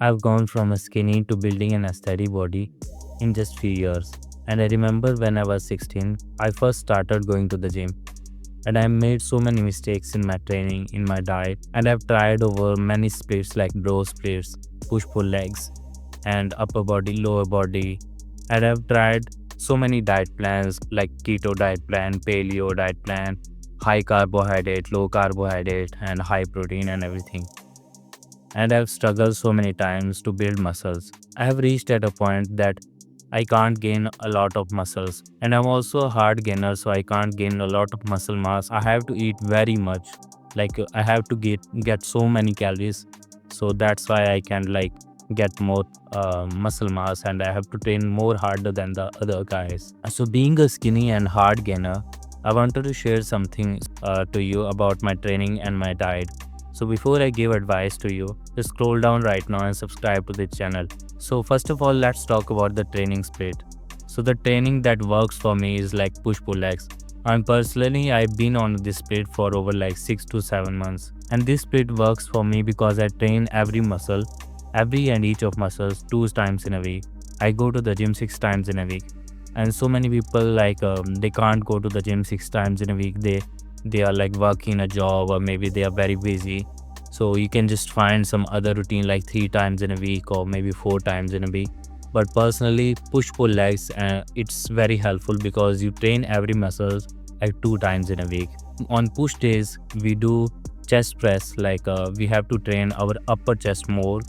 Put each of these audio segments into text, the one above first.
I've gone from a skinny to building an aesthetic body in just few years. And I remember when I was 16, I first started going to the gym. And I made so many mistakes in my training, in my diet, and I've tried over many splits like bro splits, push pull legs, and upper body, lower body. And I've tried so many diet plans like keto diet plan, paleo diet plan, high carbohydrate, low carbohydrate, and high protein and everything. And I've struggled so many times to build muscles. I have reached at a point that I can't gain a lot of muscles. And I'm also a hard gainer, so I can't gain a lot of muscle mass. I have to eat very much. I have to get so many calories. So that's why I can get more muscle mass, and I have to train more harder than the other guys. So being a skinny and hard gainer, I wanted to share something to you about my training and my diet. So before I give advice to you, just scroll down right now and subscribe to the channel. So first of all, let's talk about the training split. So the training that works for me is like push pull legs. I've been on this split for over like 6 to 7 months. And this split works for me because I train every muscle, every and each of muscles 2 times in a week. I go to the gym 6 times in a week. And so many people they can't go to the gym 6 times in a week. They are like working a job, or maybe they are very busy. So you can just find some other routine like 3 times in a week or maybe 4 times in a week. But personally, push pull legs, it's very helpful because you train every muscles like 2 times in a week. On push days, we do chest press, we have to train our upper chest more.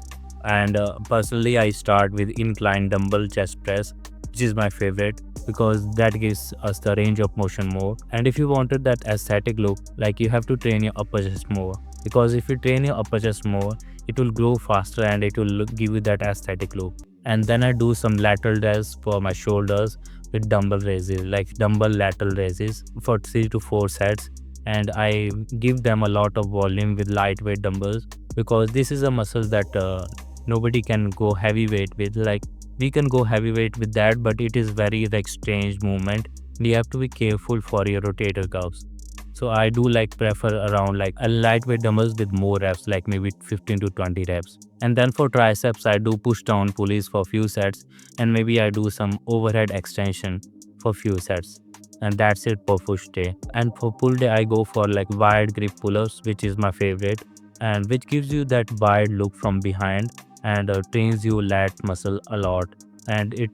And personally, I start with incline dumbbell chest press, which is my favorite because that gives us the range of motion more. And if you wanted that aesthetic look, you have to train your upper chest more, because if you train your upper chest more, it will grow faster and it will give you that aesthetic look. And then I do some lateral raises for my shoulders with dumbbell raises, like dumbbell lateral raises for 3 to 4 sets. And I give them a lot of volume with lightweight dumbbells, because this is a muscle that nobody can go heavyweight with. We can go heavyweight with that, but it is very strange movement. You have to be careful for your rotator cuffs. So I do prefer around a lightweight dumbbells with more reps, like maybe 15 to 20 reps. And then for triceps, I do push down pulleys for few sets, and maybe I do some overhead extension for few sets. And that's it for push day. And for pull day, I go for wide grip pull-ups, which is my favorite, and which gives you that wide look from behind, and trains your lat muscle a lot. And it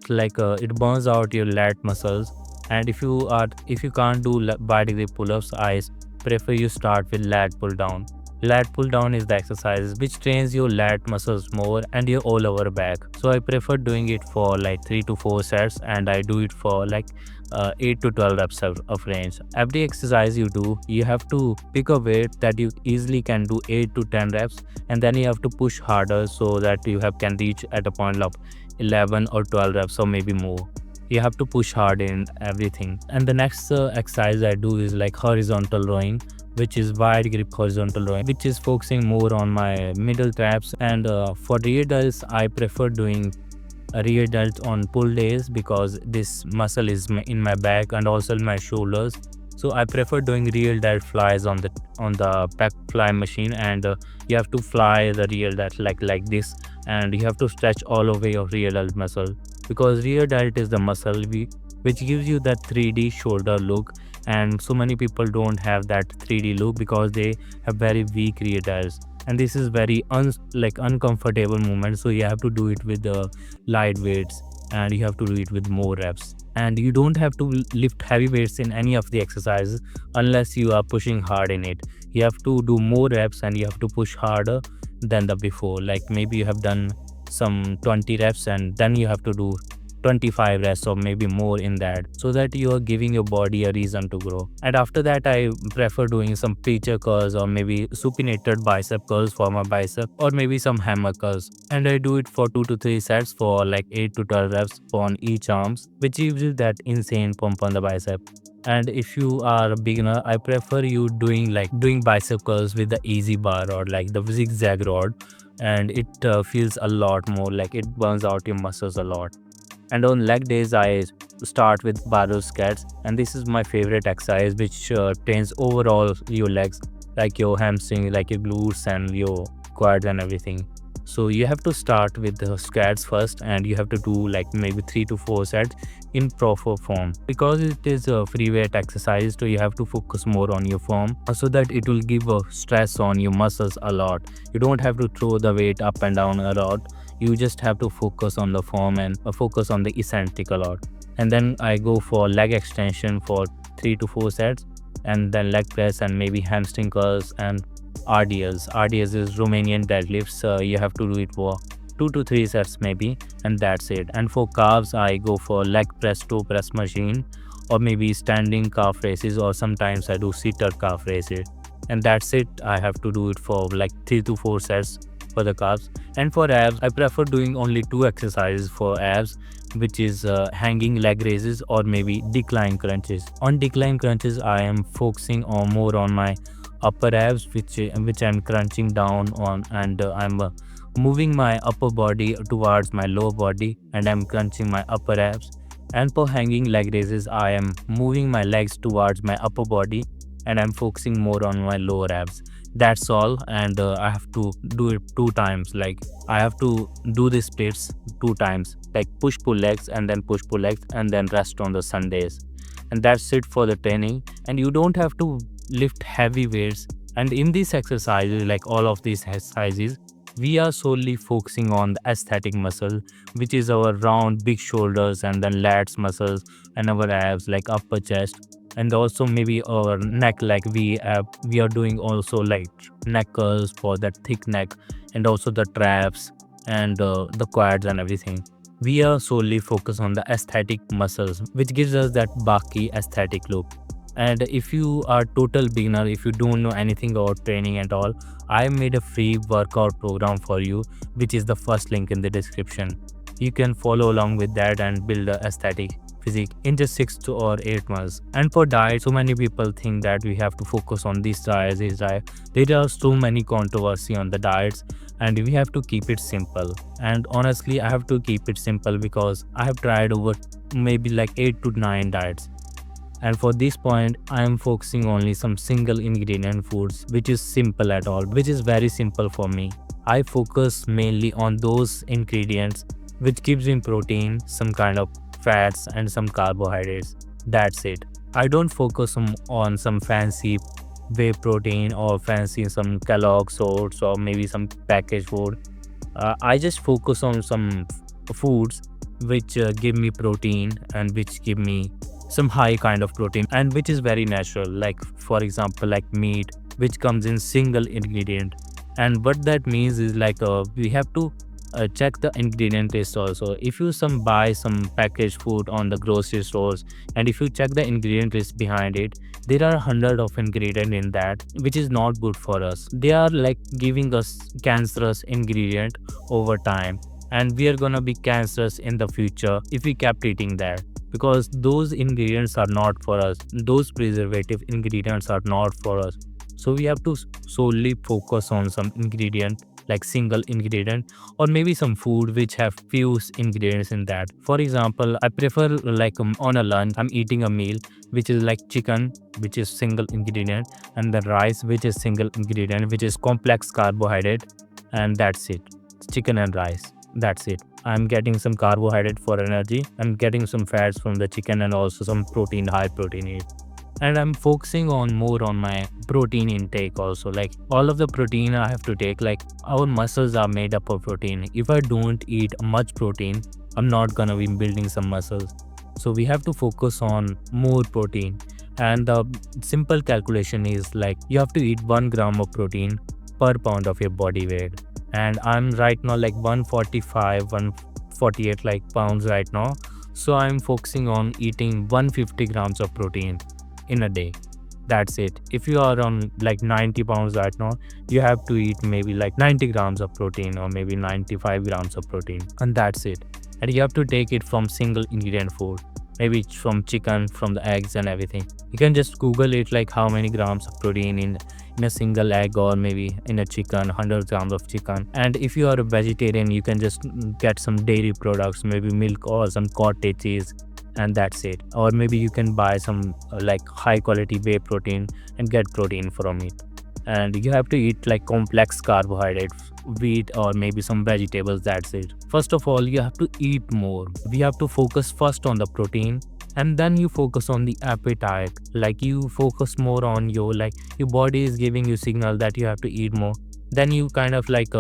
burns out your lat muscles. And if you can't do wide grip pull-ups, I prefer you start with lat pull down. Lat pull down is the exercise which trains your lat muscles more and your all over back. So I prefer doing it for 3 to 4 sets, and I do it for 8 to 12 reps of range. Every exercise you do, you have to pick a weight that you easily can do 8 to 10 reps, and then you have to push harder so that you can reach at a point of 11 or 12 reps or maybe more. You have to push hard in everything. And the next exercise I do is horizontal rowing, which is wide grip horizontal rowing, which is focusing more on my middle traps. And for rear delts, I prefer doing a rear delt on pull days, because this muscle is in my back and also in my shoulders. So I prefer doing rear delt flies on the back fly machine. And you have to fly the rear delt like this, and you have to stretch all over your rear delt muscle, because rear delt is the muscle which gives you that 3D shoulder look. And so many people don't have that 3D look because they have very weak rear delts, and this is very uncomfortable movement. So you have to do it with the light weights, and you have to do it with more reps. And you don't have to lift heavy weights in any of the exercises unless you are pushing hard in it. You have to do more reps, and you have to push harder than the before. Maybe you have done some 20 reps, and then you have to do 25 reps or maybe more in that, so that you are giving your body a reason to grow. And after that, I prefer doing some preacher curls or maybe supinated bicep curls for my bicep, or maybe some hammer curls. And I do it for 2 to 3 sets for 8 to 12 reps on each arms, which gives you that insane pump on the bicep. And if you are a beginner, I prefer you doing bicep curls with the easy bar or the zigzag rod, and it feels a lot more, it burns out your muscles a lot. And on leg days, I start with barbell squats, and this is my favorite exercise, which trains overall your legs, like your hamstring, like your glutes and your quads and everything. So you have to start with the squats first, and you have to do like maybe 3 to 4 sets in proper form, because it is a free weight exercise. So you have to focus more on your form, so that it will give a stress on your muscles a lot. You don't have to throw the weight up and down a lot. You just have to focus on the form and focus on the eccentric a lot. And then I go for leg extension for 3 to 4 sets, and then leg press and maybe hamstring curls and RDLs. RDLs is Romanian deadlifts. You have to do it for 2 to 3 sets maybe, and that's it. And for calves, I go for leg press, toe press machine, or maybe standing calf raises, or sometimes I do seated calf raises. And that's it. I have to do it for like 3 to 4 sets for the calves. And for abs, I prefer doing only 2 exercises for abs, which is hanging leg raises or maybe decline crunches. On decline crunches, I am focusing on more on my upper abs, which I'm crunching down on, and I'm moving my upper body towards my lower body, and I'm crunching my upper abs. And for hanging leg raises, I am moving my legs towards my upper body, and I'm focusing more on my lower abs. That's all. And I have to do it 2 times. Like I have to do the splits 2 times, like push pull legs and then push pull legs, and then rest on the Sundays. And that's it for the training. And you don't have to lift heavy weights. And in these exercises, like all of these exercises, we are solely focusing on the aesthetic muscle, which is our round big shoulders, and then lats muscles, and our abs like upper chest, and also maybe our neck. Like we are doing also like neck curls for that thick neck, and also the traps, and the quads and everything. We are solely focused on the aesthetic muscles, which gives us that BAKI aesthetic look. And if you are total beginner, if you don't know anything about training at all, I made a free workout program for you, which is the first link in the description. You can follow along with that and build a aesthetic physique in just 6 or 8 months. And for diet, so many people think that we have to focus on this diet, this diet. There are so many controversy on the diets, and we have to keep it simple. And honestly, I have to keep it simple because I have tried over maybe like 8 to 9 diets. And for this point, I am focusing only some single ingredient foods, which is simple at all, which is very simple for me. I focus mainly on those ingredients which gives me protein, some kind of fats, and some carbohydrates. That's it. I don't focus on some fancy whey protein or fancy some Kellogg's oats or maybe some packaged food. I just focus on some foods which give me protein, and which give me some high kind of protein, and which is very natural. Like for example, like meat, which comes in single ingredient. And what that means is like we have to check the ingredient list also. If you buy some packaged food on the grocery stores, and if you check the ingredient list behind it, there are hundred of ingredient in that, which is not good for us. They are like giving us cancerous ingredient over time, and we are gonna be cancerous in the future if we kept eating that, because those ingredients are not for us. Those preservative ingredients are not for us. So we have to solely focus on some ingredient, like single ingredient, or maybe some food which have few ingredients in that. For example, I prefer like on a lunch, I'm eating a meal which is like chicken, which is single ingredient, and the rice, which is single ingredient, which is complex carbohydrate, and that's it. Chicken and rice. That's it. I'm getting some carbohydrate for energy. I'm getting some fats from the chicken, and also some protein, high protein eat. And I'm focusing on more on my protein intake also. Like all of the protein I have to take, like our muscles are made up of protein. If I don't eat much protein, I'm not gonna be building some muscles. So we have to focus on more protein. And the simple calculation is like you have to eat 1 gram of protein per pound of your body weight. And I'm right now like 145, 148 like pounds right now. So I'm focusing on eating 150 grams of protein in a day. That's it. If you are on like 90 pounds right now, you have to eat maybe like 90 grams of protein, or maybe 95 grams of protein, and that's it. And you have to take it from single ingredient food, maybe it's from chicken, from the eggs and everything. You can just Google it, like how many grams of protein in a single egg, or maybe in a chicken, 100 grams of chicken. And if you are a vegetarian, you can just get some dairy products, maybe milk or some cottage cheese, and that's it. Or maybe you can buy some like high quality whey protein and get protein from it. And you have to eat like complex carbohydrates wheat or maybe some vegetables. That's it. First of all, you have to eat more. We have to focus first on the protein, and then you focus on the appetite. Like you focus more on your body is giving you signal that you have to eat more. Then you kind of like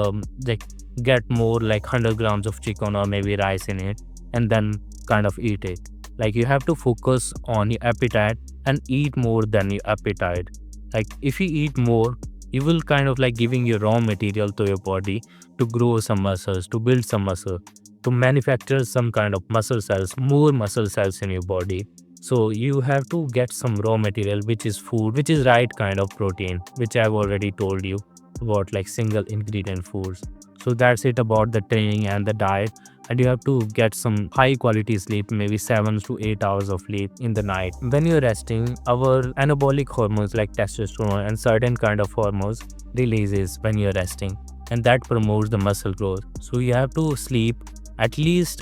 get more like 100 grams of chicken or maybe rice in it, and then kind of eat it. Like you have to focus on your appetite and eat more than your appetite. Like if you eat more, you will kind of like giving your raw material to your body to grow some muscles, to build some muscle, to manufacture some kind of muscle cells, more muscle cells in your body. So you have to get some raw material, which is food, which is right kind of protein, which I've already told you about, like single ingredient foods. So that's it about the training and the diet. And you have to get some high quality sleep, maybe 7 to 8 hours of sleep in the night. When you're resting, our anabolic hormones like testosterone and certain kind of hormones releases when you're resting, and that promotes the muscle growth. So you have to sleep at least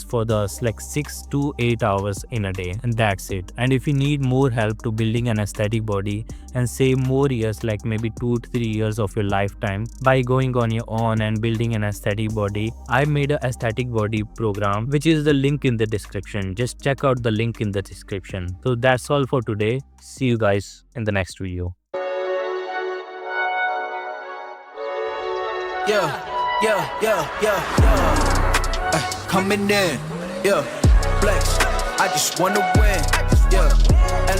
for the like 6 to 8 hours in a day, and that's it. And if you need more help to building an aesthetic body and save more years, like maybe 2 to 3 years of your lifetime by going on your own and building an aesthetic body, I made a aesthetic body program, which is the link in the description. Just check out the link in the description. So that's all for today. See you guys in the next video. Yeah. Coming in, yeah, flex. I just wanna win, yeah.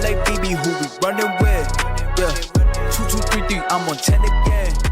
LA BB, who we running with, yeah. 2 2 3 3, I'm on 10 again.